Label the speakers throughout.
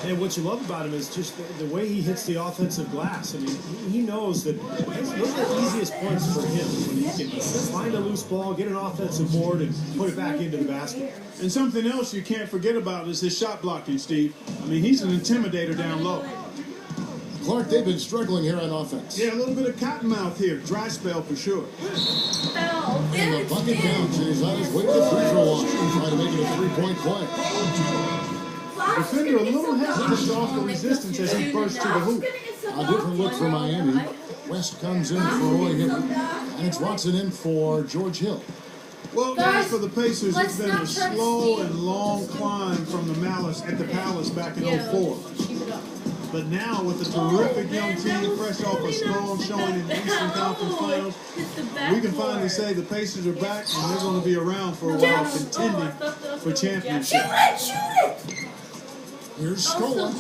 Speaker 1: And what you love about him is just the way he hits the offensive glass. I mean, he knows that those are the easiest points for him when he can find a loose ball, get an offensive board, and put it back into the basket.
Speaker 2: And something else you can't forget about is his shot blocking, Steve. I mean, he's an intimidator down low.
Speaker 3: Clark, they've been struggling here on offense.
Speaker 2: Yeah, a little bit of cottonmouth here. Dry spell for sure.
Speaker 3: And the bucket counts, and he's on his way to the free throw line, trying to make it a three-point play.
Speaker 2: Defender a little hesitant to offer resistance as he bursts to the hoop.
Speaker 3: A different look for Miami. West comes in for Roy Hibbert, and it's Watson in for George Hill.
Speaker 2: Well, guys, for the Pacers, it's been a slow and long climb from the Palace back in 04. But now, with a terrific young team fresh off a strong showing in the Eastern Conference Finals, we can finally say the Pacers are back and they're going to be around for a while, contending for championship.
Speaker 3: Here's Scola.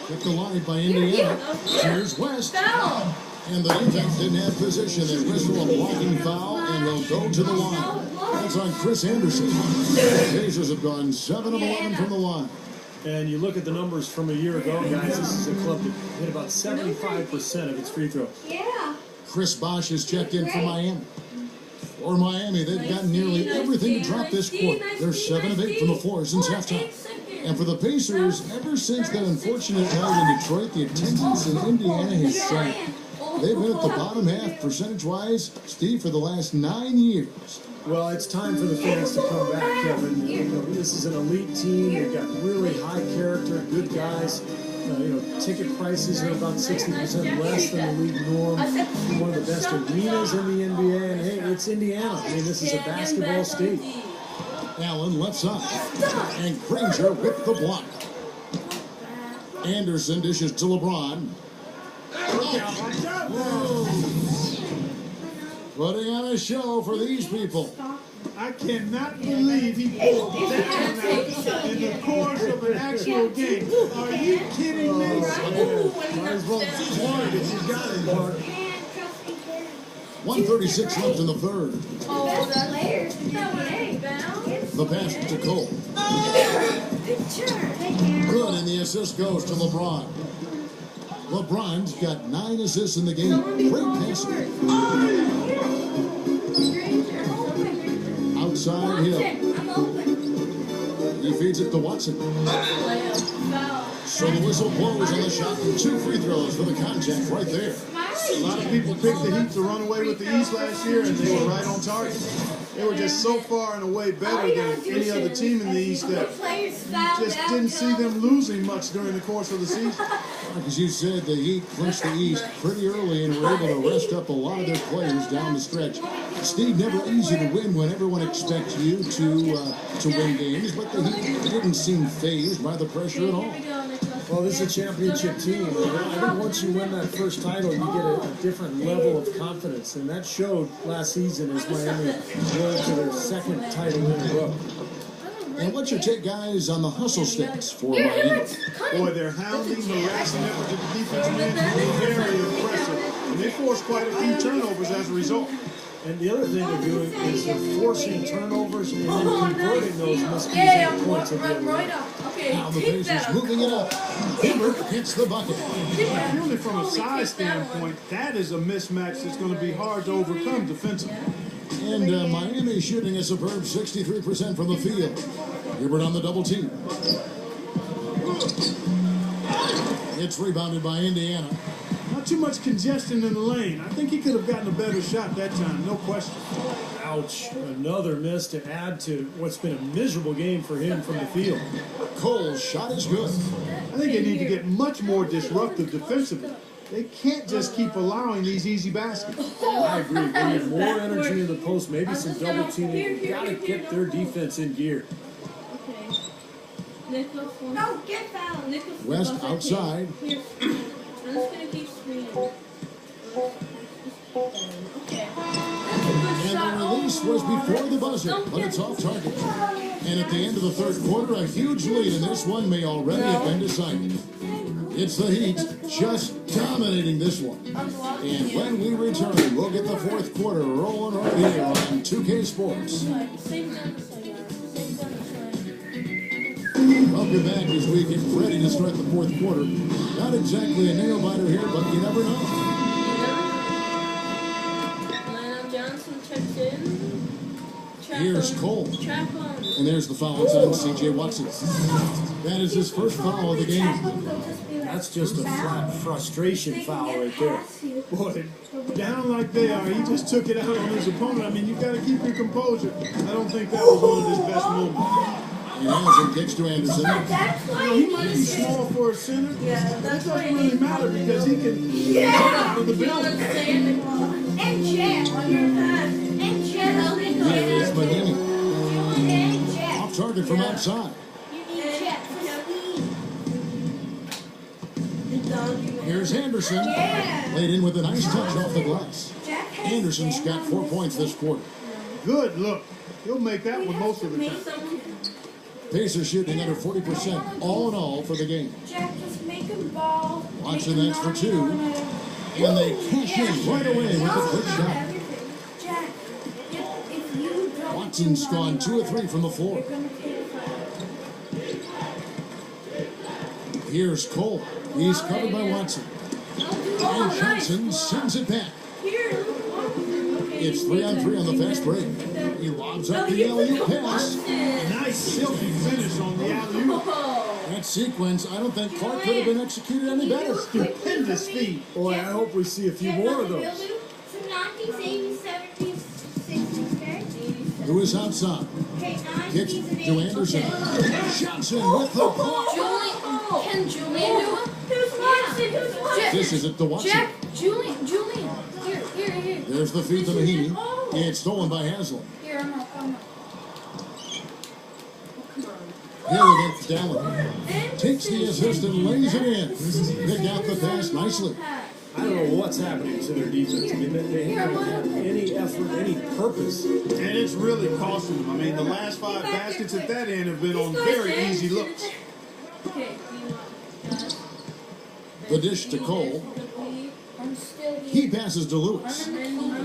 Speaker 3: Hit the line by Indiana. Here's West. And the defense didn't have position. They whistle a blocking foul, and they'll go to the line. That's on Chris Anderson. The Pacers have gone 7 of 11 from the line.
Speaker 1: And you look at the numbers from a year ago, guys, this is a club that hit about 75% of its free throws.
Speaker 3: Chris Bosh has checked in for Miami. For Miami, they've gotten nearly everything to drop this quarter. They're 7 of 8 from the floor since halftime. And for the Pacers, ever since that unfortunate night in Detroit, the attendance in Indiana has sank. They've been at the bottom half, percentage-wise, Steve, for the last 9 years.
Speaker 1: Well, it's time for the fans to come back, Kevin. You know, this is an elite team. They've got really high character, good guys. Ticket prices are about 60% less than the league norm. One of the best arenas in the NBA. And, hey, it's Indiana. I mean, this is a basketball state.
Speaker 3: Allen left side. And Granger with the block. Anderson dishes to LeBron. Putting on a show for these people.
Speaker 2: I cannot believe he pulled that in the course of an actual game. Are you kidding me?
Speaker 1: Might as well warn if you got it, Mark.
Speaker 3: 1:36 left in the third. The pass to Cole. Good, and the assist goes to LeBron. LeBron's got 9 assists in the game. Great passing. Outside Hill. He feeds it to Watson. So the whistle blows on the shot. 2 free throws for the contact right there.
Speaker 2: A lot of people picked the Heat to run away with the East last year, and they were right on target. They were just so far and away better than any other team in the East that just didn't see them losing much during the course of the season.
Speaker 3: As you said, the Heat clinched the East pretty early and were able to rest up a lot of their players down the stretch. Steve, never easy to win when everyone expects you to win games, but the Heat didn't seem fazed by the pressure at all.
Speaker 1: Well, this is a championship team. I think once you win that first title, you get a different level of confidence, and that showed last season as Miami rose to their 2nd title in a row.
Speaker 3: And what's your take, guys, on the hustle stats for Miami?
Speaker 2: Boy, they're hounding, harassing efforts of the defensive end, very impressive. And they forced quite a few turnovers as a result.
Speaker 1: And the other thing they're doing is they're forcing turnovers and then converting those miscues into points at the other end.
Speaker 3: Now the Pacers moving it up. Hibbert hits the bucket.
Speaker 2: Purely from a size standpoint, that is a mismatch that's going to be hard to overcome defensively.
Speaker 3: And Miami shooting a superb 63% from the field. Hibbert on the double team. It's rebounded by Indiana.
Speaker 2: Not too much congestion in the lane. I think he could have gotten a better shot that time, no question.
Speaker 1: Ouch. Another miss to add to what's been a miserable game for him from the field.
Speaker 3: Cole's shot is good.
Speaker 2: I think they need to get much more disruptive defensively. They can't just keep allowing these easy baskets.
Speaker 1: I agree. They need more energy in the post, maybe some double teaming. You've got to get their defense in gear.
Speaker 4: No, get fouled.
Speaker 3: West outside.
Speaker 4: I'm just going to keep screening. Okay.
Speaker 3: And the release was before the buzzer, but it's off target. And at the end of the third quarter, a huge lead, and this one may already have been decided. It's the Heat just dominating this one. And when we return, we'll get the fourth quarter rolling right here on 2K Sports. Welcome back as we get ready to start the fourth quarter. Not exactly a nail-biter here, but you never know.
Speaker 4: Lionel Johnson checks in.
Speaker 3: Here's Cole.
Speaker 4: Trap on.
Speaker 3: And there's the foul. It's on C.J. Watson. That is his first foul of the game.
Speaker 1: That's just a flat frustration foul right there.
Speaker 2: Boy, down like they are, he just took it out on his opponent. I mean, you got to keep your composure. I don't think that was one of his best moments.
Speaker 3: And Anderson kicks to Anderson.
Speaker 2: You know, he might be small for a center, but it doesn't really matter because he can get out of the building.
Speaker 5: And Jet on your pass. And Jet on the
Speaker 3: Here is Mahimi.
Speaker 5: And Jet.
Speaker 3: Off target from outside.
Speaker 5: You need Jet for speed.
Speaker 3: Here's Anderson.
Speaker 5: Yeah.
Speaker 3: Laid in with a nice touch off the glass.
Speaker 5: Jack has
Speaker 3: Anderson's got 4 points this quarter.
Speaker 2: Good look. He'll make that one most of the time.
Speaker 3: Pacers shooting under 40% all in all for the game.
Speaker 5: Jack, just make him ball.
Speaker 3: Watson, that's for 2. And they cash in right away with a quick shot.
Speaker 5: Jack, if you don't
Speaker 3: Watson's gone 2 of 3 from the floor.
Speaker 5: you're gonna take a foul.
Speaker 3: Here's Cole. He's covered by Watson. And Johnson sends it back. It's 3 on 3 on the fast break. He lobs up the alley-oop pass.
Speaker 2: Nice silky finish on the alley-oop.
Speaker 3: That sequence, I don't think Clark could have been executed any better.
Speaker 2: Stupendous feed.
Speaker 1: Boy, I hope we see a few more of those.
Speaker 5: So 1980s, 70s, 60s, okay?
Speaker 3: Lewis outside.
Speaker 5: Okay, 90s
Speaker 3: Kicks
Speaker 5: and
Speaker 3: to
Speaker 5: 80s.
Speaker 3: Anderson.
Speaker 5: Okay.
Speaker 3: Johnson with the block.
Speaker 4: Can Julian do it?
Speaker 5: Who's Watson? Who's Watson?
Speaker 3: This is it to Watson.
Speaker 4: Jack, Julian. Here.
Speaker 3: There's the feed to Mahimi. It's stolen by Haslam.
Speaker 4: Here, I'm up.
Speaker 3: Hill against Dallin. Takes the assist and lays it in. Pick out the pass nicely.
Speaker 1: I don't know what's happening to their defense. I mean, they haven't had any effort, any purpose.
Speaker 2: And it's really costing them. I mean, the last 5 baskets at that end have been on very easy looks.
Speaker 4: Okay.
Speaker 3: The dish to Cole.
Speaker 4: I'm still
Speaker 3: He passes to Lewis.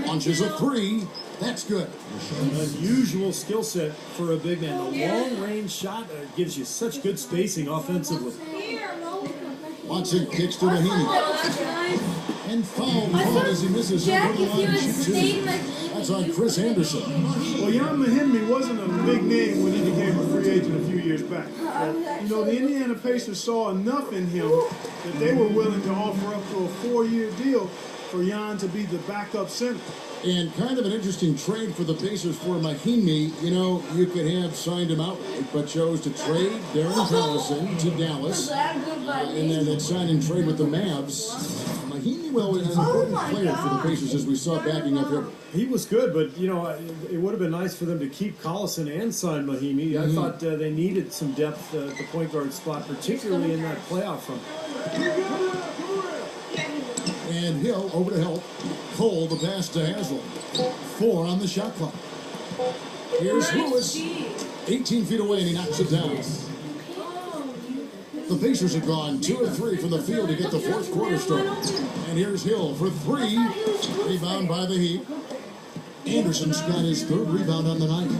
Speaker 3: Launches a 3. That's good.
Speaker 1: Unusual skill set for a big man. A long-range shot gives you such good spacing offensively.
Speaker 3: Watson kicks to Mahimi. And foul called as he misses the line and shoots 2. That's on Chris Anderson.
Speaker 2: Well, Jan Mahimi wasn't a big name when he became a free agent a few years back. But, you know, the Indiana Pacers saw enough in him that they were willing to offer up to a 4-year deal for Jan to be the backup center.
Speaker 3: And kind of an interesting trade for the Pacers for Mahimi. You know, you could have signed him outright, but chose to trade Darren Collison to Dallas. And then that sign and trade with the Mavs. Mahimi, well, is an important player for the Pacers as we saw backing up here.
Speaker 1: He was good, but, you know, it would have been nice for them to keep Collison and sign Mahimi. I thought they needed some depth at the point guard spot, particularly in that playoff run.
Speaker 3: And Hill over to help. Cole, the pass to Haslam. 4 on the shot clock. Here's Lewis. 18 feet away, and he knocks it down. The Pacers have gone 2 of 3 from the field to get the fourth quarter started. And here's Hill for 3. Rebound by the Heat. Anderson's got his 3rd rebound on the night.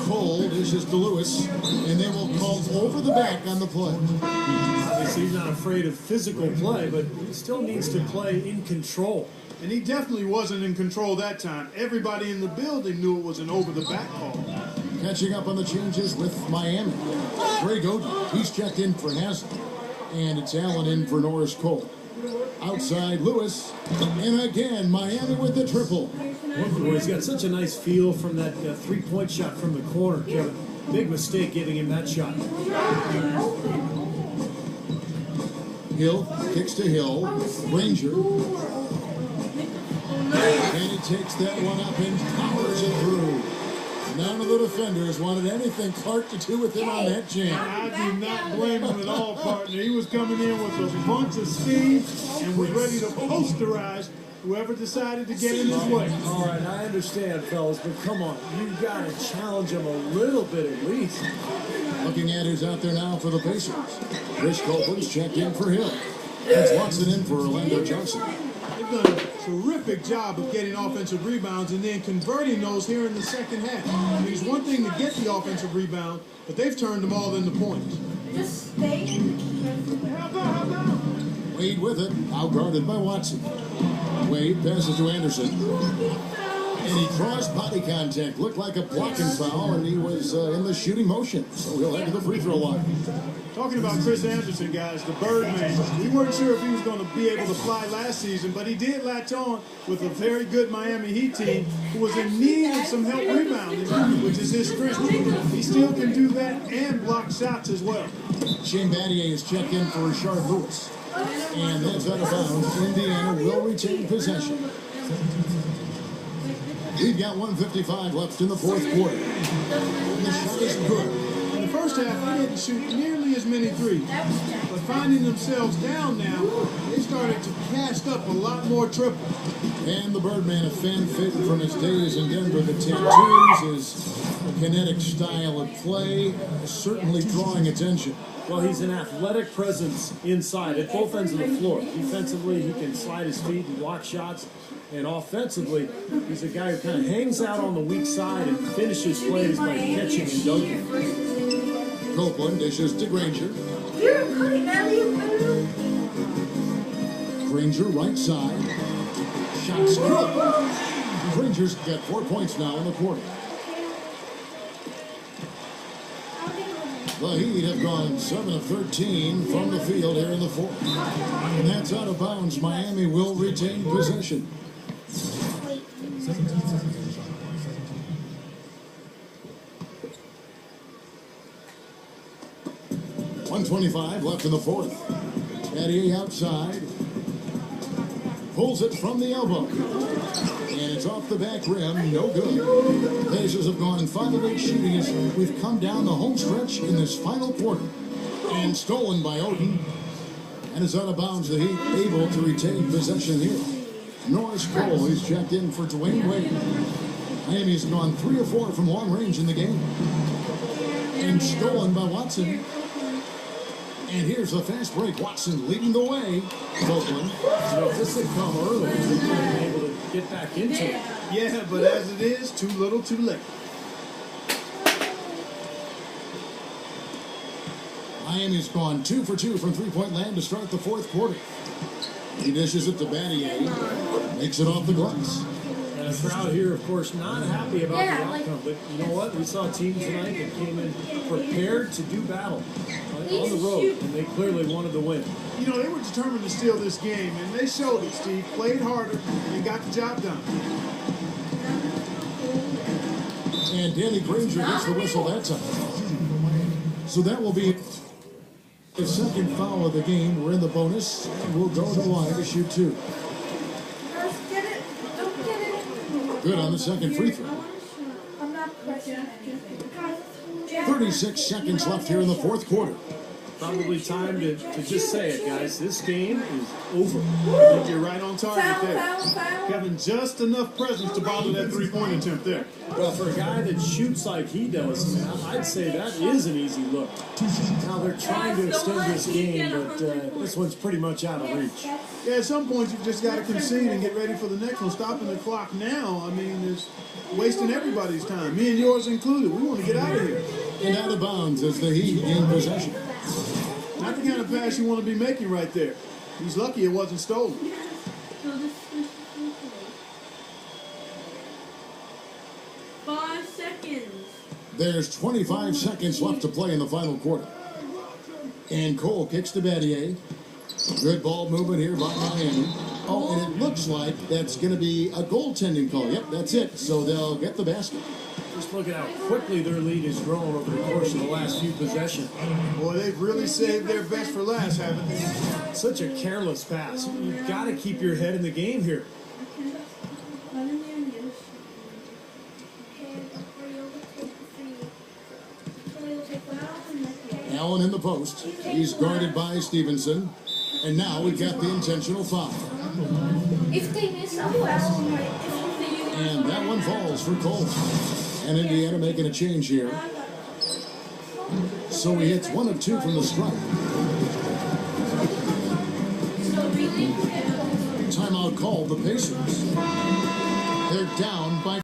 Speaker 3: Cole dishes to Lewis, and they will call over the back on the play.
Speaker 1: Obviously, he's not afraid of physical play, but he still needs to play in control.
Speaker 2: And he definitely wasn't in control that time. Everybody in the building knew it was an over-the-back call.
Speaker 3: Catching up on the changes with Miami. Greg Oden, he's checked in for Haslam. And it's Allen in for Norris Cole. Outside, Lewis. And again, Miami with the triple.
Speaker 1: Boy, he's got such a nice feel from that 3-point shot from the corner, Kevin. Big mistake giving him that shot.
Speaker 3: Hill kicks to Hill. Ranger. And he takes that one up and powers it through. None of the defenders wanted anything Clark to do with him on that jam.
Speaker 2: I do not blame him at all, partner. He was coming in with a bunch of speed and was ready to posterize whoever decided to get in his way.
Speaker 1: All right, I understand, fellas, but come on. You've got to challenge him a little bit at least.
Speaker 3: Looking at who's out there now for the Pacers. Chris Copeland's checked in for Hill. That's Watson in for Orlando Johnson.
Speaker 2: They've done terrific job of getting offensive rebounds and then converting those here in the second half. I mean, it's one thing to get the offensive rebound, but they've turned them all into points.
Speaker 5: Just stay.
Speaker 3: Wade with it, out guarded by Watson. Wade passes to Anderson. And he crossed body contact, looked like a blocking foul, and he was in the shooting motion. So he'll head to the free throw line.
Speaker 2: Talking about Chris Anderson, guys, the Birdman. We weren't sure if he was going to be able to fly last season, but he did latch on with a very good Miami Heat team who was in need of some help rebounding, which is his strength. He still can do that and block shots as well.
Speaker 3: Shane Battier is checked in for Rashard Lewis. And that's out of bounds. Indiana will retain possession. We've got 1:55 left in the fourth quarter. And the shot is good.
Speaker 2: In the first half, they didn't shoot nearly as many threes. But finding themselves down now, they started to cast up a lot more triples.
Speaker 3: And the Birdman, a fan favorite from his days in Denver, the tattoos, his kinetic style of play, certainly drawing attention.
Speaker 1: Well, he's an athletic presence inside at both ends of the floor. Defensively, he can slide his feet and block shots. And offensively, he's a guy who kind of hangs out on the weak side and finishes plays by catching and dunking.
Speaker 3: Copeland dishes to Granger.
Speaker 5: You're cutting alley-oop.
Speaker 3: Granger right side. Shots good. Granger's got 4 points now in the quarter. The Heat have gone 7 of 13 from the field here in the fourth. And that's out of bounds. Miami will retain possession. 1:25 left in the fourth. Battier outside. Pulls it from the elbow. And it's off the back rim. No good. Pacers have gone 5 of 8 shooting as we've come down the home stretch in this final quarter. And stolen by Oden. And it's out of bounds. The Heat able to retain possession here. Norris Cole is checked in for Dwayne Wade. Miami's gone 3 of 4 from long range in the game. And stolen by Watson. And here's the fast break. Watson leading the way. Copeland.
Speaker 1: So if this had come early, we would have been able to get back into it.
Speaker 2: Yeah, but as it is, too little, too late.
Speaker 3: Miami's gone 2 for 2 from three-point land to start the fourth quarter. He dishes it to Battier. Makes it off the glass.
Speaker 1: And the crowd here, of course, not happy about the outcome. But you know what? We saw a team tonight that came in prepared to do battle on the road. And they clearly wanted to win.
Speaker 2: You know, they were determined to steal this game, and they showed it, Steve. Played harder and got the job done.
Speaker 3: And Danny Granger gets the whistle that time. So that will be the second foul of the game. We're in the bonus, and we'll go to the line to shoot 2.
Speaker 5: Get it. Don't get it.
Speaker 3: Good on the second free throw.
Speaker 5: I'm not pressing.
Speaker 3: 36 seconds left here in the fourth quarter.
Speaker 1: Probably time to just say it, guys. This game is over.
Speaker 2: I think you're right on target
Speaker 5: Foul,
Speaker 2: there.
Speaker 5: foul, foul.
Speaker 2: Having just enough presence to bother that three-point attempt there.
Speaker 1: Well, for a guy that shoots like he does, man, I'd say that is an easy look. Now they're trying to extend this game, but this one's pretty much out of reach.
Speaker 2: Yeah, at some point you've just got to concede and get ready for the next one. Stopping the clock now, I mean, is wasting everybody's time, me and yours included. We want to get out of here.
Speaker 3: And out of bounds as the Heat gain possession.
Speaker 2: Not the kind of pass you want to be making right there. He's lucky it wasn't stolen.
Speaker 6: 5 seconds.
Speaker 3: There's 25 seconds left to play in the final quarter. And Cole kicks to Battier. Good ball movement here by Miami. Oh, and it looks like that's going to be a goaltending call. Yep, that's it. So they'll get the basket.
Speaker 1: Just look at how quickly their lead has grown over the course of the last few possessions.
Speaker 2: Boy, they've really saved their best for last, haven't they?
Speaker 1: Such a careless pass. You've got to keep your head in the game here.
Speaker 3: Allen in the post. He's guarded by Stevenson. And now we got the intentional foul.
Speaker 5: If they miss a foul,
Speaker 3: And that one falls for Cole. And Indiana making a change here. So he hits 1 of 2 from the stripe. timeout called, the Pacers. They're down by